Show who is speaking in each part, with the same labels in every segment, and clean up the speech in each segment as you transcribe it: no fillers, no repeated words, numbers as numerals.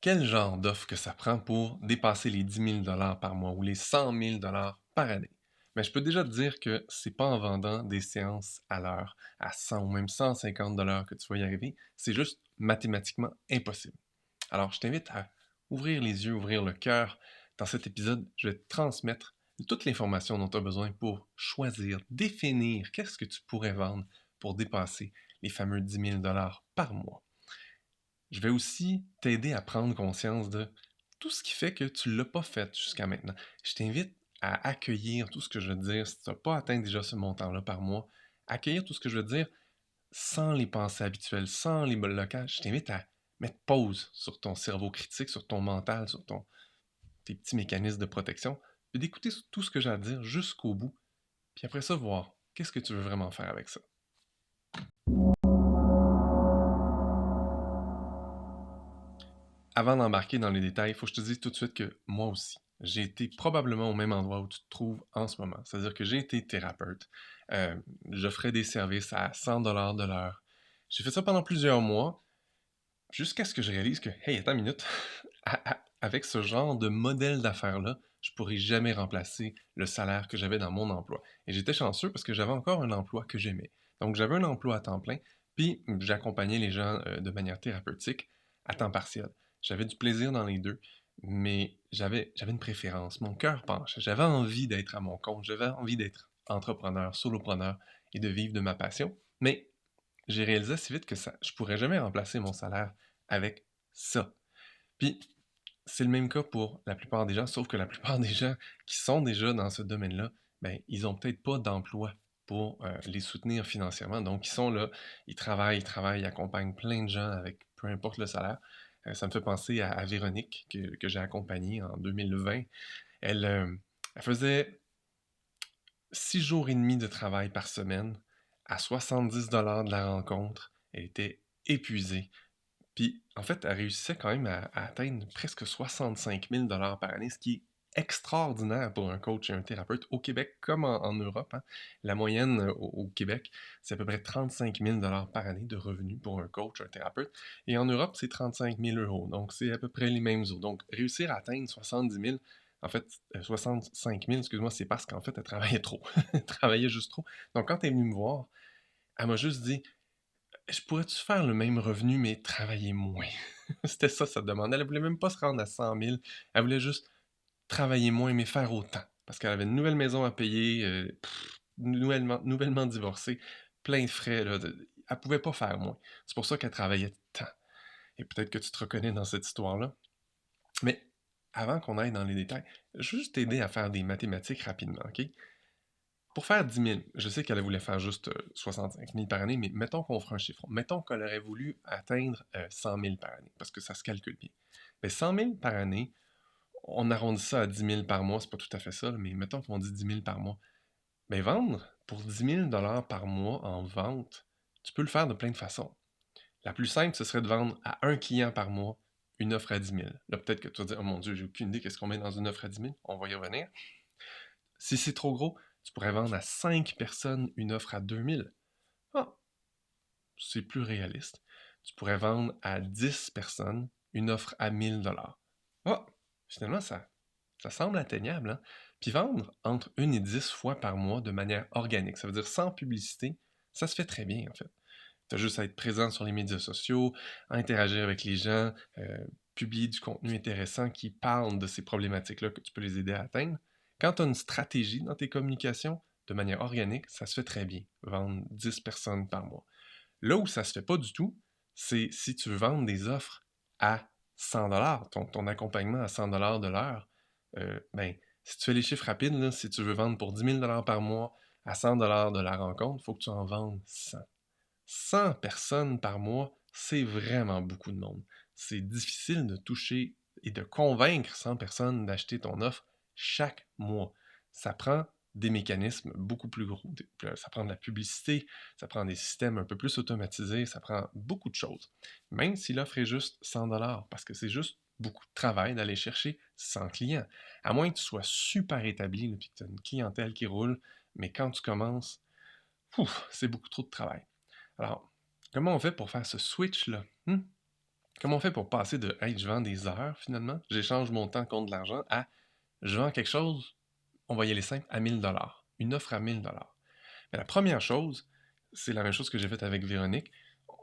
Speaker 1: quel genre d'offre que ça prend pour dépasser les 10 000 $ par mois ou les 100 000 $ par année? Mais je peux déjà te dire que c'est pas en vendant des séances à l'heure à 100 ou même 150 $ que tu vas y arriver. C'est juste mathématiquement impossible. Alors, je t'invite à ouvrir les yeux, ouvrir le cœur. Dans cet épisode, je vais te transmettre toute l'information dont tu as besoin pour choisir, définir qu'est-ce que tu pourrais vendre pour dépasser les fameux 10 000 $ par mois. Je vais aussi t'aider à prendre conscience de tout ce qui fait que tu ne l'as pas fait jusqu'à maintenant. Je t'invite à accueillir tout ce que je veux dire. Si tu n'as pas atteint déjà ce montant-là par mois, accueillir tout ce que je veux dire sans les pensées habituelles, sans les blocages. Je t'invite à mettre pause sur ton cerveau critique, sur ton mental, sur tes petits mécanismes de protection, puis d'écouter tout ce que j'ai à dire jusqu'au bout. Puis après ça, voir qu'est-ce que tu veux vraiment faire avec ça. Avant d'embarquer dans les détails, il faut que je te dise tout de suite que moi aussi, j'ai été probablement au même endroit où tu te trouves en ce moment. C'est-à-dire que j'ai été thérapeute. J'offrais des services à 100 $ de l'heure. J'ai fait ça pendant plusieurs mois, jusqu'à ce que je réalise que, hey, attends une minute, avec ce genre de modèle d'affaires-là, je pourrais jamais remplacer le salaire que j'avais dans mon emploi. Et j'étais chanceux parce que j'avais encore un emploi que j'aimais. Donc j'avais un emploi à temps plein, puis j'accompagnais les gens de manière thérapeutique à temps partiel. J'avais du plaisir dans les deux, mais j'avais une préférence. Mon cœur penche. J'avais envie d'être à mon compte. J'avais envie d'être entrepreneur, solopreneur et de vivre de ma passion. Mais j'ai réalisé assez vite que je pourrais jamais remplacer mon salaire avec ça. Puis, c'est le même cas pour la plupart des gens, sauf que la plupart des gens qui sont déjà dans ce domaine-là, ben, ils ont peut-être pas d'emploi pour les soutenir financièrement. Donc, ils sont là, ils travaillent, ils accompagnent plein de gens avec peu importe le salaire. Ça me fait penser à Véronique, que j'ai accompagnée en 2020. Elle faisait 6 jours et demi de travail par semaine à 70 $ de la rencontre. Elle était épuisée. Puis, en fait, elle réussissait quand même à atteindre presque 65 000 $ par année, ce qui est extraordinaire pour un coach et un thérapeute au Québec comme en Europe, hein. La moyenne au Québec, c'est à peu près 35 000 $ par année de revenus pour un coach, un thérapeute. Et en Europe, c'est 35 000 €. Donc, c'est à peu près les mêmes eaux. Donc, réussir à atteindre 70 000, en fait, 65 000, excuse-moi, c'est parce qu'en fait, elle travaillait trop. Elle travaillait juste trop. Donc, quand elle est venue me voir, elle m'a juste dit, je pourrais-tu faire le même revenu, mais travailler moins? C'était ça sa demande. Elle voulait même pas se rendre à 100 000. Elle voulait juste travailler moins, mais faire autant. Parce qu'elle avait une nouvelle maison à payer, nouvellement divorcée, plein de frais. Là, elle pouvait pas faire moins. C'est pour ça qu'elle travaillait tant. Et peut-être que tu te reconnais dans cette histoire-là. Mais avant qu'on aille dans les détails, je veux juste t'aider à faire des mathématiques rapidement, OK? Pour faire 10 000, je sais qu'elle voulait faire juste 65 000 par année, mais mettons qu'on fera un chiffre. Mettons qu'elle aurait voulu atteindre 100 000 par année, parce que ça se calcule bien. Mais 100 000 par année, on arrondit ça à 10 000 par mois, c'est pas tout à fait ça, mais mettons qu'on dit 10 000 par mois. Mais vendre pour 10 000 $ par mois en vente, tu peux le faire de plein de façons. La plus simple, ce serait de vendre à un client par mois une offre à 10 000. Là, peut-être que tu vas dire, oh mon Dieu, j'ai aucune idée qu'est-ce qu'on met dans une offre à 10 000. On va y revenir. Si c'est trop gros, tu pourrais vendre à 5 personnes une offre à 2 000. Ah, c'est plus réaliste. Tu pourrais vendre à 10 personnes une offre à 1 000 $. Ah, finalement, ça semble atteignable, hein? Puis vendre entre 1 et 10 fois par mois de manière organique, ça veut dire sans publicité, ça se fait très bien, en fait. Tu as juste à être présent sur les médias sociaux, à interagir avec les gens, publier du contenu intéressant qui parle de ces problématiques-là que tu peux les aider à atteindre. Quand tu as une stratégie dans tes communications, de manière organique, ça se fait très bien. Vendre 10 personnes par mois. Là où ça se fait pas du tout, c'est si tu veux vendre des offres à 100 $, ton accompagnement à 100 $ de l'heure, ben, si tu fais les chiffres rapides, là, si tu veux vendre pour 10 000 $ par mois à 100 $ de la rencontre, il faut que tu en vendes 100. 100 personnes par mois, c'est vraiment beaucoup de monde. C'est difficile de toucher et de convaincre 100 personnes d'acheter ton offre chaque mois. Ça prend des mécanismes beaucoup plus gros. Ça prend de la publicité, ça prend des systèmes un peu plus automatisés, ça prend beaucoup de choses. Même si l'offre est juste 100 $, parce que c'est juste beaucoup de travail d'aller chercher 100 clients. À moins que tu sois super établi et que tu aies une clientèle qui roule, mais quand tu commences, c'est beaucoup trop de travail. Alors, comment on fait pour faire ce switch-là? Comment on fait pour passer de hey, je vends des heures finalement, j'échange mon temps contre de l'argent à je vends quelque chose, on va y aller simple, à 1000 $. Une offre à 1000 $. Mais la première chose, c'est la même chose que j'ai faite avec Véronique.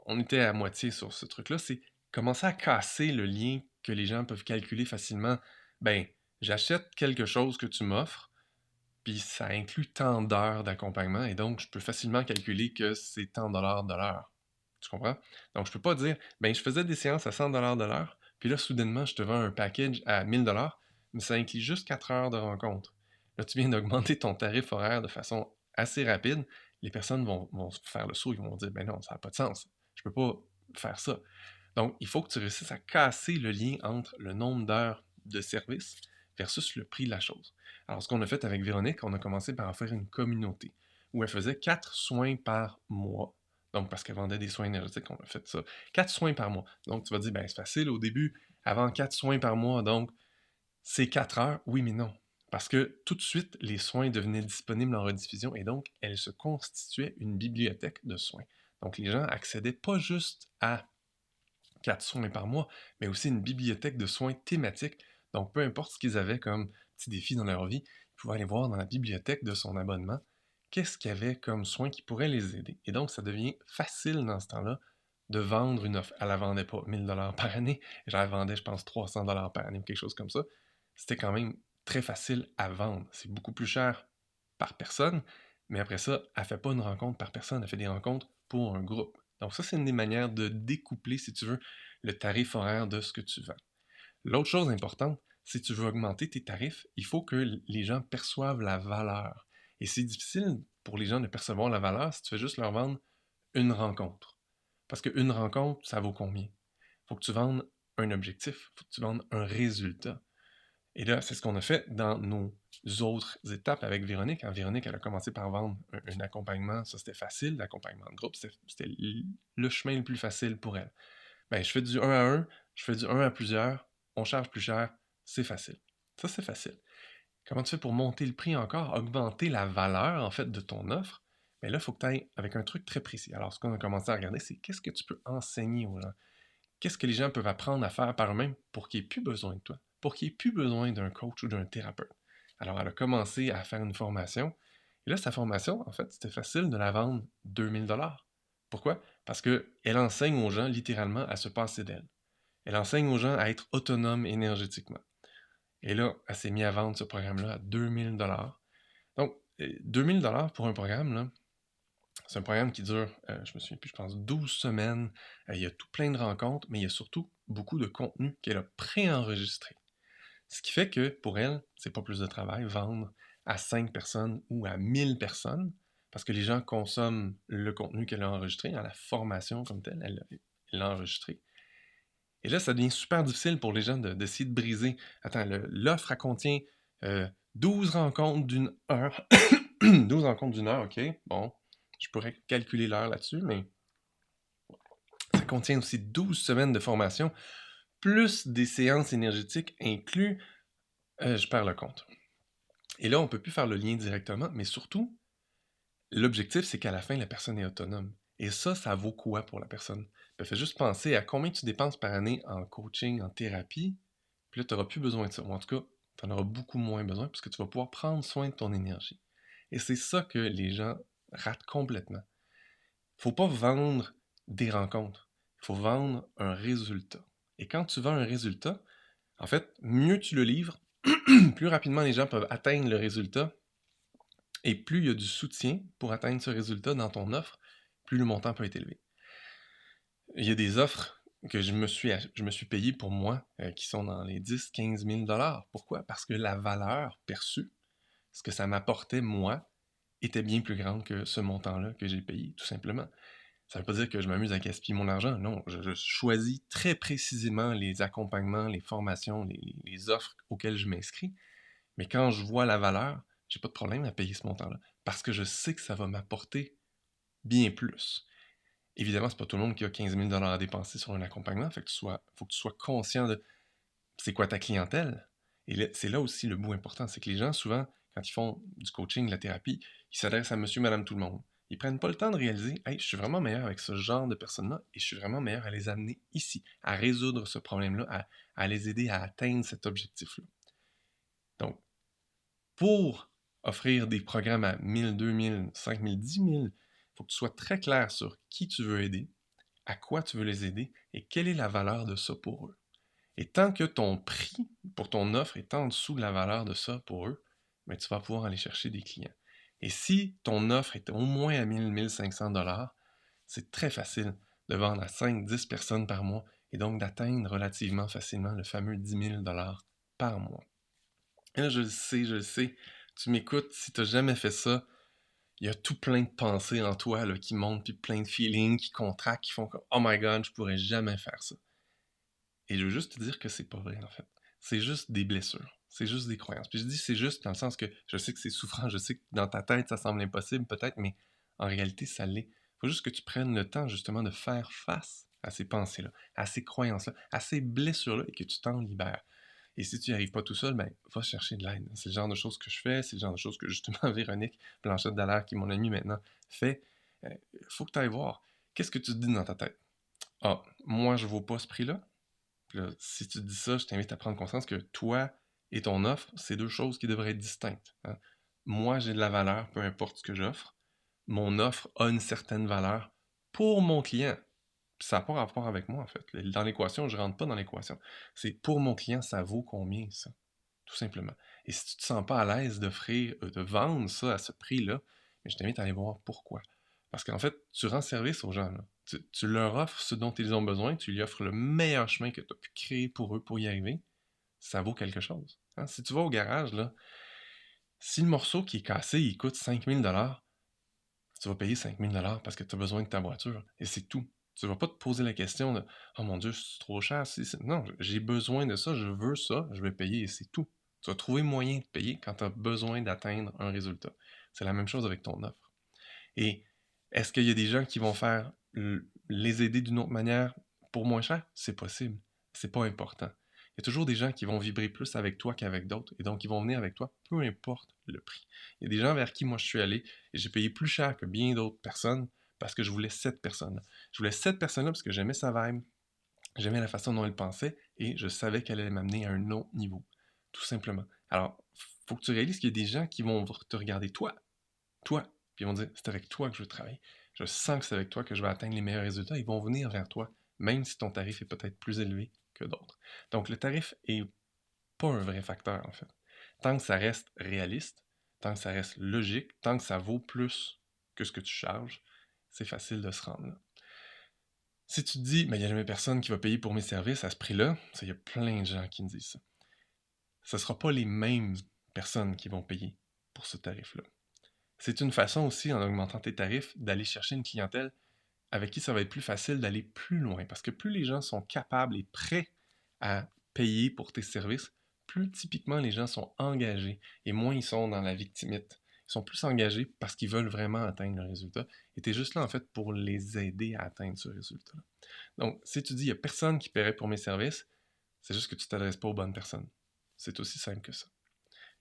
Speaker 1: On était à moitié sur ce truc-là, c'est commencer à casser le lien que les gens peuvent calculer facilement. Ben, j'achète quelque chose que tu m'offres, puis ça inclut tant d'heures d'accompagnement, et donc je peux facilement calculer que c'est tant de dollars de l'heure. Tu comprends? Donc je peux pas dire, ben je faisais des séances à 100 $ de l'heure, puis là soudainement je te vends un package à 1000 $, mais ça inclut juste 4 heures de rencontre. Là tu viens d'augmenter ton tarif horaire de façon assez rapide, les personnes vont faire le saut, ils vont dire, ben non, ça n'a pas de sens, je peux pas faire ça. Donc il faut que tu réussisses à casser le lien entre le nombre d'heures de service versus le prix de la chose. Alors, ce qu'on a fait avec Véronique, on a commencé par en faire une communauté où elle faisait 4 soins par mois. Donc, parce qu'elle vendait des soins énergétiques, on a fait ça. 4 soins par mois. Donc, tu vas dire, ben, c'est facile au début, avant 4 soins par mois, donc c'est 4 heures. Oui, mais non. Parce que tout de suite, les soins devenaient disponibles en rediffusion et donc, elle se constituait une bibliothèque de soins. Donc, les gens accédaient pas juste à 4 soins par mois, mais aussi une bibliothèque de soins thématiques. Donc, peu importe ce qu'ils avaient comme petit défi dans leur vie, ils pouvaient aller voir dans la bibliothèque de son abonnement qu'est-ce qu'il y avait comme soins qui pourraient les aider. Et donc, ça devient facile dans ce temps-là de vendre une offre. Elle ne la vendait pas 1000 $ par année, je la vendais, je pense, 300 $ par année ou quelque chose comme ça. C'était quand même très facile à vendre. C'est beaucoup plus cher par personne, mais après ça, elle ne fait pas une rencontre par personne, elle fait des rencontres pour un groupe. Donc ça, c'est une des manières de découpler, si tu veux, le tarif horaire de ce que tu vends. L'autre chose importante, si tu veux augmenter tes tarifs, il faut que les gens perçoivent la valeur. Et c'est difficile pour les gens de percevoir la valeur si tu fais juste leur vendre une rencontre. Parce qu'une rencontre, ça vaut combien? Il faut que tu vendes un objectif, il faut que tu vendes un résultat. Et là, c'est ce qu'on a fait dans nos autres étapes avec Véronique. Véronique, elle a commencé par vendre un accompagnement, ça c'était facile, l'accompagnement de groupe, c'était le chemin le plus facile pour elle. Ben, je fais du 1 à 1, je fais du 1 à plusieurs, on charge plus cher, c'est facile. Ça, c'est facile. Comment tu fais pour monter le prix encore, augmenter la valeur en fait de ton offre? Mais là, il faut que tu ailles avec un truc très précis. Alors, ce qu'on a commencé à regarder, c'est qu'est-ce que tu peux enseigner aux gens? Qu'est-ce que les gens peuvent apprendre à faire par eux-mêmes pour qu'ils n'aient plus besoin de toi, pour qu'ils n'aient plus besoin d'un coach ou d'un thérapeute. Alors, elle a commencé à faire une formation. Et là, sa formation, en fait, c'était facile de la vendre 2000 $. Pourquoi? Parce qu'elle enseigne aux gens littéralement à se passer d'elle. Elle enseigne aux gens à être autonomes énergétiquement. Et là, elle s'est mise à vendre ce programme-là à 2000 $. Donc, 2000 $ pour un programme, là, c'est un programme qui dure, je me souviens plus, je pense 12 semaines. Il y a tout plein de rencontres, mais il y a surtout beaucoup de contenu qu'elle a préenregistré. Ce qui fait que pour elle, c'est pas plus de travail vendre à 5 personnes ou à 1000 personnes, parce que les gens consomment le contenu qu'elle a enregistré, dans la formation comme telle, elle l'a enregistré. Et là, ça devient super difficile pour les gens d'essayer de briser. Attends, l'offre, elle contient 12 rencontres d'une heure. 12 rencontres d'une heure, ok. Bon, je pourrais calculer l'heure là-dessus, mais ça contient aussi 12 semaines de formation, plus des séances énergétiques inclus. Je perds le compte. Et là, on ne peut plus faire le lien directement, mais surtout, l'objectif, c'est qu'à la fin, la personne est autonome. Et ça vaut quoi pour la personne? Ben, fais juste penser à combien tu dépenses par année en coaching, en thérapie, puis là, tu n'auras plus besoin de ça. Ou en tout cas, tu en auras beaucoup moins besoin parce que tu vas pouvoir prendre soin de ton énergie. Et c'est ça que les gens ratent complètement. Il ne faut pas vendre des rencontres. Il faut vendre un résultat. Et quand tu vends un résultat, en fait, mieux tu le livres, plus rapidement les gens peuvent atteindre le résultat et plus il y a du soutien pour atteindre ce résultat dans ton offre, plus le montant peut être élevé. Il y a des offres que je me suis payé pour moi qui sont dans les 10, 15 000 $. Pourquoi? Parce que la valeur perçue, ce que ça m'apportait moi, était bien plus grande que ce montant-là que j'ai payé, tout simplement. Ça ne veut pas dire que je m'amuse à gaspiller mon argent. Non, je choisis très précisément les accompagnements, les formations, les offres auxquelles je m'inscris. Mais quand je vois la valeur, j'ai pas de problème à payer ce montant-là. Parce que je sais que ça va m'apporter bien plus. Évidemment, c'est pas tout le monde qui a 15 000 $ à dépenser sur un accompagnement. Faut que tu sois conscient de c'est quoi ta clientèle. Et c'est là aussi le bout important. C'est que les gens, souvent, quand ils font du coaching, de la thérapie, ils s'adressent à monsieur, madame, tout le monde. Ils prennent pas le temps de réaliser, hey, je suis vraiment meilleur avec ce genre de personnes-là et je suis vraiment meilleur à les amener ici, à résoudre ce problème-là, à les aider à atteindre cet objectif-là. Donc, pour offrir des programmes à 1000, 2000, 5000, 10 000, il faut que tu sois très clair sur qui tu veux aider, à quoi tu veux les aider et quelle est la valeur de ça pour eux. Et tant que ton prix pour ton offre est en dessous de la valeur de ça pour eux, ben, tu vas pouvoir aller chercher des clients. Et si ton offre est au moins à 1000, 1500 dollars, c'est très facile de vendre à 5, 10 personnes par mois et donc d'atteindre relativement facilement le fameux 10 000 dollars par mois. Et là, je le sais, tu m'écoutes, si tu n'as jamais fait ça, il y a tout plein de pensées en toi là, qui montent, puis plein de feelings qui contractent, qui font comme Oh my god, je pourrais jamais faire ça. Et je veux juste te dire que c'est pas vrai, en fait. C'est juste des blessures. C'est juste des croyances. Puis je dis c'est juste dans le sens que je sais que c'est souffrant, je sais que dans ta tête, ça semble impossible peut-être, mais en réalité, ça l'est. Il faut juste que tu prennes le temps, justement, de faire face à ces pensées-là, à ces croyances-là, à ces blessures-là, et que tu t'en libères. Et si tu n'y arrives pas tout seul, ben, va chercher de l'aide. C'est le genre de choses que je fais, c'est le genre de choses que, justement, Véronique Blanchette-Dallaire, qui est mon amie maintenant, fait. Il faut que tu ailles voir. Qu'est-ce que tu te dis dans ta tête? Ah, moi, je ne vaux pas ce prix-là. Puis là, si tu dis ça, je t'invite à prendre conscience que toi et ton offre, c'est deux choses qui devraient être distinctes. Hein. Moi, j'ai de la valeur, peu importe ce que j'offre. Mon offre a une certaine valeur pour mon client. Puis ça n'a pas rapport avec moi, en fait. Dans l'équation, je ne rentre pas dans l'équation. C'est pour mon client, ça vaut combien, ça? Tout simplement. Et si tu ne te sens pas à l'aise d'offrir, de vendre ça à ce prix-là, mais je t'invite à aller voir pourquoi. Parce qu'en fait, tu rends service aux gens. Là. Tu leur offres ce dont ils ont besoin, tu lui offres le meilleur chemin que tu as pu créer pour eux pour y arriver. Ça vaut quelque chose. Hein? Si tu vas au garage, là, si le morceau qui est cassé, il coûte 5000 dollars, tu vas payer 5000 dollars parce que tu as besoin de ta voiture. Et c'est tout. Tu ne vas pas te poser la question de Oh mon Dieu, c'est trop cher. Non, j'ai besoin de ça, je veux ça, je vais payer et c'est tout. Tu vas trouver moyen de payer quand tu as besoin d'atteindre un résultat. C'est la même chose avec ton offre. Et est-ce qu'il y a des gens qui vont faire les aider d'une autre manière pour moins cher? C'est possible. C'est pas important. Il y a toujours des gens qui vont vibrer plus avec toi qu'avec d'autres, et donc ils vont venir avec toi, peu importe le prix. Il y a des gens vers qui moi je suis allé, et j'ai payé plus cher que bien d'autres personnes, parce que je voulais cette personne-là. Je voulais cette personne-là parce que j'aimais sa vibe, j'aimais la façon dont elle pensait, et je savais qu'elle allait m'amener à un autre niveau. Tout simplement. Alors, faut que tu réalises qu'il y a des gens qui vont te regarder, toi, puis ils vont dire, c'est avec toi que je veux travailler. Je sens que c'est avec toi que je vais atteindre les meilleurs résultats. Ils vont venir vers toi, même si ton tarif est peut-être plus élevé que d'autres. Donc le tarif est pas un vrai facteur, en fait. Tant que ça reste réaliste, tant que ça reste logique, tant que ça vaut plus que ce que tu charges, c'est facile de se rendre là. Si tu te dis, mais il n'y a jamais personne qui va payer pour mes services à ce prix-là, il y a plein de gens qui me disent ça. Ce ne sera pas les mêmes personnes qui vont payer pour ce tarif-là. C'est une façon aussi, en augmentant tes tarifs, d'aller chercher une clientèle avec qui ça va être plus facile d'aller plus loin. Parce que plus les gens sont capables et prêts à payer pour tes services, plus typiquement les gens sont engagés et moins ils sont dans la victimite. Ils sont plus engagés parce qu'ils veulent vraiment atteindre le résultat. Et tu es juste là, en fait, pour les aider à atteindre ce résultat-là. Donc, si tu dis, il n'y a personne qui paierait pour mes services, c'est juste que tu ne t'adresses pas aux bonnes personnes. C'est aussi simple que ça.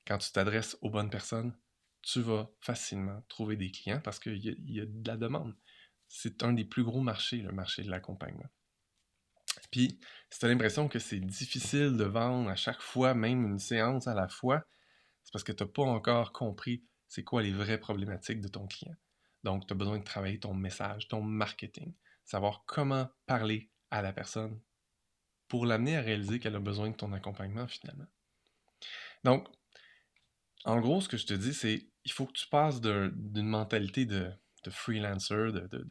Speaker 1: Quand tu t'adresses aux bonnes personnes, tu vas facilement trouver des clients parce qu'il y a de la demande. C'est un des plus gros marchés, le marché de l'accompagnement. Puis, si tu as l'impression que c'est difficile de vendre à chaque fois, même une séance à la fois, c'est parce que tu n'as pas encore compris c'est quoi les vraies problématiques de ton client. Donc, tu as besoin de travailler ton message, ton marketing, savoir comment parler à la personne pour l'amener à réaliser qu'elle a besoin de ton accompagnement finalement. Donc, en gros, ce que je te dis, c'est il faut que tu passes d'une mentalité de freelancer, de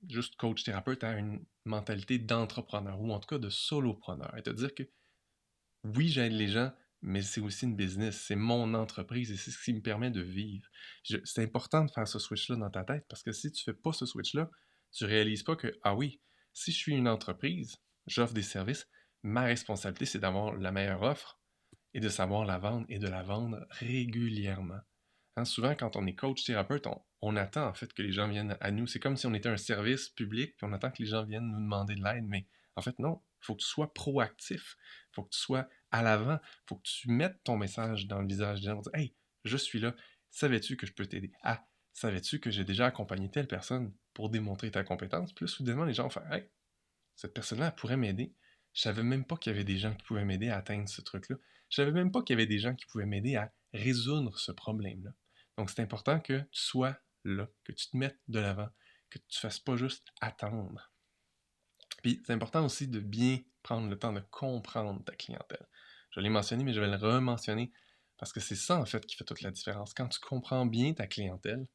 Speaker 1: juste coach thérapeute, à une mentalité d'entrepreneur, ou en tout cas de solopreneur. Et te dire que oui, j'aide les gens, mais c'est aussi une business, c'est mon entreprise et c'est ce qui me permet de vivre. C'est important de faire ce switch-là dans ta tête parce que si tu ne fais pas ce switch-là, tu ne réalises pas que, ah oui, si je suis une entreprise, j'offre des services, ma responsabilité, c'est d'avoir la meilleure offre et de savoir la vendre et de la vendre régulièrement. Hein, souvent, quand on est coach thérapeute, on attend en fait que les gens viennent à nous. C'est comme si on était un service public, puis on attend que les gens viennent nous demander de l'aide. Mais en fait, non. Il faut que tu sois proactif. Il faut que tu sois à l'avant. Il faut que tu mettes ton message dans le visage des gens. Hey, je suis là. Savais-tu que je peux t'aider? Ah, savais-tu que j'ai déjà accompagné telle personne pour démontrer ta compétence? Puis là, soudainement, les gens vont faire, hey, cette personne-là, elle pourrait m'aider. Je savais même pas qu'il y avait des gens qui pouvaient m'aider à atteindre ce truc-là. Je savais même pas qu'il y avait des gens qui pouvaient m'aider à résoudre ce problème-là. Donc, c'est important que tu sois là, que tu te mettes de l'avant, que tu fasses pas juste attendre. Puis, c'est important aussi de bien prendre le temps de comprendre ta clientèle. Je l'ai mentionné, mais je vais le rementionner parce que c'est ça, en fait, qui fait toute la différence. Quand tu comprends bien ta clientèle,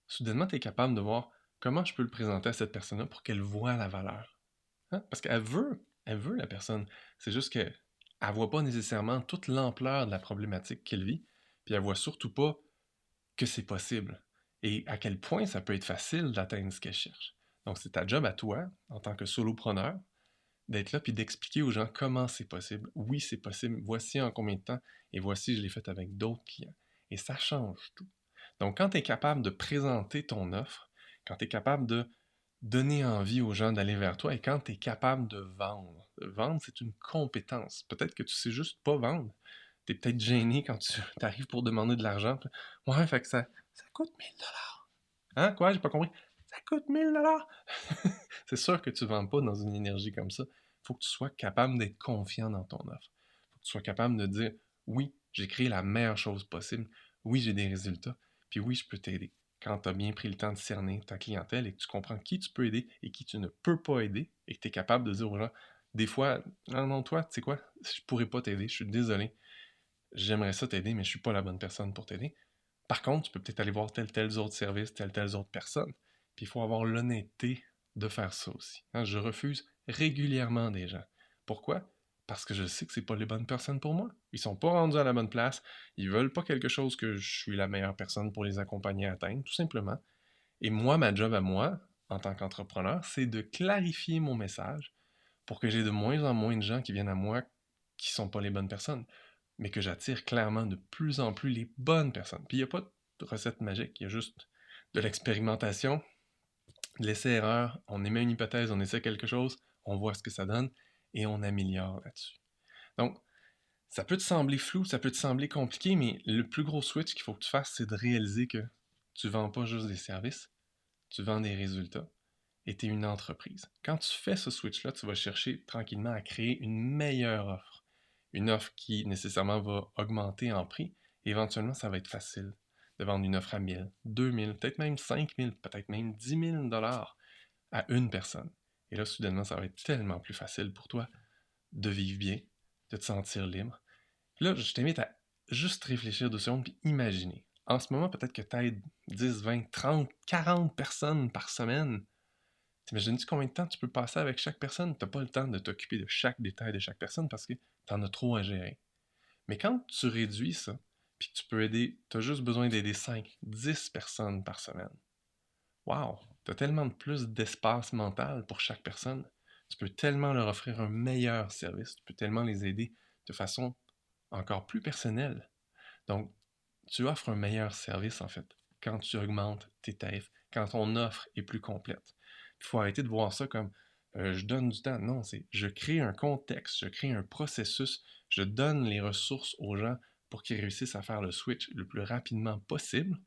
Speaker 1: soudainement, tu es capable de voir comment je peux le présenter à cette personne-là pour qu'elle voie la valeur. Hein? Parce elle veut la personne. C'est juste qu'elle ne voit pas nécessairement toute l'ampleur de la problématique qu'elle vit, puis elle voit surtout pas que c'est possible et à quel point ça peut être facile d'atteindre ce qu'elle cherche. Donc, c'est ta job à toi, en tant que solopreneur, d'être là puis d'expliquer aux gens comment c'est possible. Oui, c'est possible. Voici en combien de temps et voici, je l'ai fait avec d'autres clients. Et ça change tout. Donc, quand tu es capable de présenter ton offre, quand tu es capable de donner envie aux gens d'aller vers toi et quand tu es capable de vendre. Vendre, c'est une compétence. Peut-être que tu sais juste pas vendre. Tu es peut-être gêné quand tu arrives pour demander de l'argent. Ouais, fait que ça coûte 1000 $. Hein? Quoi? J'ai pas compris. Ça coûte 1000 $. C'est sûr que tu ne vends pas dans une énergie comme ça. Il faut que tu sois capable d'être confiant dans ton offre. Il faut que tu sois capable de dire oui, j'ai créé la meilleure chose possible. Oui, j'ai des résultats. Puis oui, je peux t'aider. Quand tu as bien pris le temps de cerner ta clientèle et que tu comprends qui tu peux aider et qui tu ne peux pas aider et que tu es capable de dire aux gens, des fois, non, non, toi, tu sais quoi, je pourrais pas t'aider, je suis désolé. J'aimerais ça t'aider, mais je suis pas la bonne personne pour t'aider. Par contre, tu peux peut-être aller voir tels autres services, telles autres personnes. Puis il faut avoir l'honnêteté de faire ça aussi. Hein, je refuse régulièrement des gens. Pourquoi? Parce que je sais que c'est pas les bonnes personnes pour moi. Ils sont pas rendus à la bonne place. Ils veulent pas quelque chose que je suis la meilleure personne pour les accompagner à atteindre, tout simplement. Et moi, ma job à moi, en tant qu'entrepreneur, c'est de clarifier mon message pour que j'ai de moins en moins de gens qui viennent à moi qui sont pas les bonnes personnes, mais que j'attire clairement de plus en plus les bonnes personnes. Puis il n'y a pas de recette magique, il y a juste de l'expérimentation, de l'essai-erreur, on émet une hypothèse, on essaie quelque chose, on voit ce que ça donne et on améliore là-dessus. Donc, ça peut te sembler flou, ça peut te sembler compliqué, mais le plus gros switch qu'il faut que tu fasses, c'est de réaliser que tu ne vends pas juste des services, tu vends des résultats et tu es une entreprise. Quand tu fais ce switch-là, tu vas chercher tranquillement à créer une meilleure offre. Une offre qui nécessairement va augmenter en prix. Et éventuellement, ça va être facile de vendre une offre à 1000, 2000, peut-être même 5000, peut-être même 10 000 $ à une personne. Et là, soudainement, ça va être tellement plus facile pour toi de vivre bien, de te sentir libre. Là, je t'invite à juste réfléchir 2 secondes puis imaginer. En ce moment, peut-être que tu aides 10, 20, 30, 40 personnes par semaine. T'imagines-tu combien de temps tu peux passer avec chaque personne? Tu n'as pas le temps de t'occuper de chaque détail de chaque personne parce que tu en as trop à gérer. Mais quand tu réduis ça, puis que tu peux aider, tu as juste besoin d'aider 5, 10 personnes par semaine. Wow! Tu as tellement de plus d'espace mental pour chaque personne. Tu peux tellement leur offrir un meilleur service. Tu peux tellement les aider de façon encore plus personnelle. Donc, tu offres un meilleur service en fait quand tu augmentes tes tarifs, quand ton offre est plus complète. Il faut arrêter de voir ça comme je donne du temps. Non, c'est je crée un contexte, je crée un processus, je donne les ressources aux gens pour qu'ils réussissent à faire le switch le plus rapidement possible.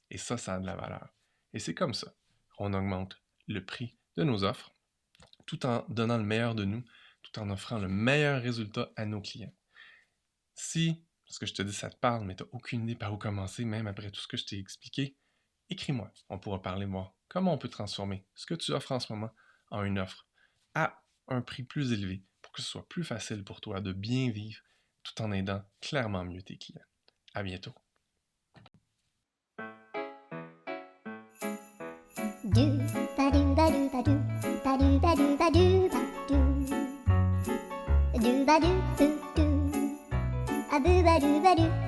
Speaker 1: Et ça a de la valeur. Et c'est comme ça qu'on augmente le prix de nos offres tout en donnant le meilleur de nous, tout en offrant le meilleur résultat à nos clients. Si ce que je te dis, ça te parle, mais tu n'as aucune idée par où commencer, même après tout ce que je t'ai expliqué, écris-moi. On pourra parler, voir comment on peut transformer ce que tu offres en ce moment en une offre à un prix plus élevé pour que ce soit plus facile pour toi de bien vivre tout en aidant clairement mieux tes clients. À bientôt.
Speaker 2: Do ba do ba do ba do ba do ba do ba do ba do ba do do do a boo ba do ba do